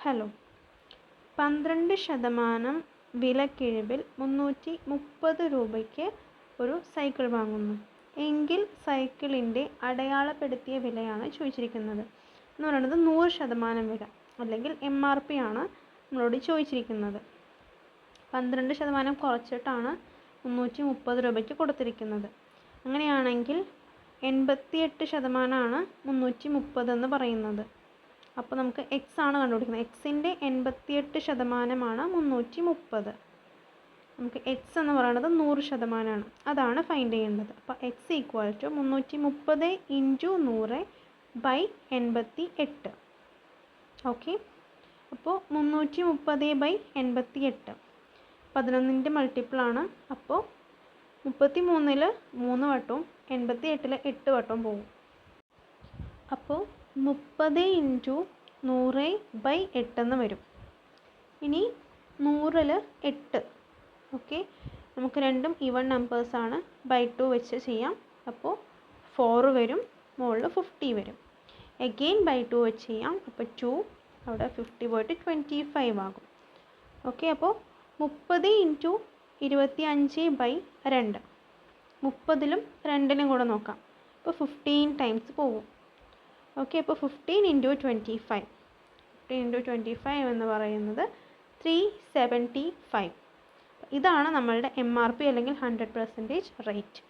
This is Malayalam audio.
ഹലോ, 12% വിലക്കിഴിവിൽ 330 രൂപയ്ക്ക് ഒരു സൈക്കിൾ വാങ്ങുന്നു എങ്കിൽ സൈക്കിളിൻ്റെ അടയാളപ്പെടുത്തിയ വിലയാണ് ചോദിച്ചിരിക്കുന്നത്. എന്ന് പറയുന്നത് 100% വില അല്ലെങ്കിൽ MRP ആണ് നമ്മളോട് ചോദിച്ചിരിക്കുന്നത്. 12% കുറച്ചിട്ടാണ് 330 രൂപയ്ക്ക് കൊടുത്തിരിക്കുന്നത്. അങ്ങനെയാണെങ്കിൽ 88% 330 എന്ന് പറയുന്നത്. അപ്പോൾ നമുക്ക് എക്സ് ആണ് കണ്ടുപിടിക്കുന്നത്. എക്സിൻ്റെ 88% 330. നമുക്ക് എക്സ് എന്ന് പറയുന്നത് 100% അതാണ് ഫൈൻഡ് ചെയ്യേണ്ടത്. അപ്പോൾ എക്സ് ഈക്വൽ ടു 330 × 100/88. ഓക്കെ, അപ്പോൾ 330/88 11ൻ്റെ മൾട്ടിപ്പിളാണ്. അപ്പോൾ 33-ൽ 3 വട്ടവും 88-ൽ 8 വട്ടവും പോകും. അപ്പോൾ 30 × 100/8 എന്ന് വരും. ഇനി 100-ൽ 8. ഓക്കെ, നമുക്ക് രണ്ടും ഈവൺ നമ്പേഴ്സാണ്. /2 വെച്ച് ചെയ്യാം. അപ്പോൾ 4 വരും, മുകളിൽ 50 വരും. എഗെയിൻ /2 വെച്ച് ചെയ്യാം. അപ്പോൾ 2, അവിടെ 50 പോയിട്ട് 25 ആകും. ഓക്കെ, അപ്പോൾ 30 × 25/2. 30-ലും 2-നും കൂടെ നോക്കാം. അപ്പോൾ 15 ടൈംസ് പോകും. ഓക്കെ, അപ്പോൾ 15 × 25. 15 × 25 എന്ന് പറയുന്നത് 375. ഇതാണ് നമ്മളുടെ MRP അല്ലെങ്കിൽ 100% റേറ്റ്.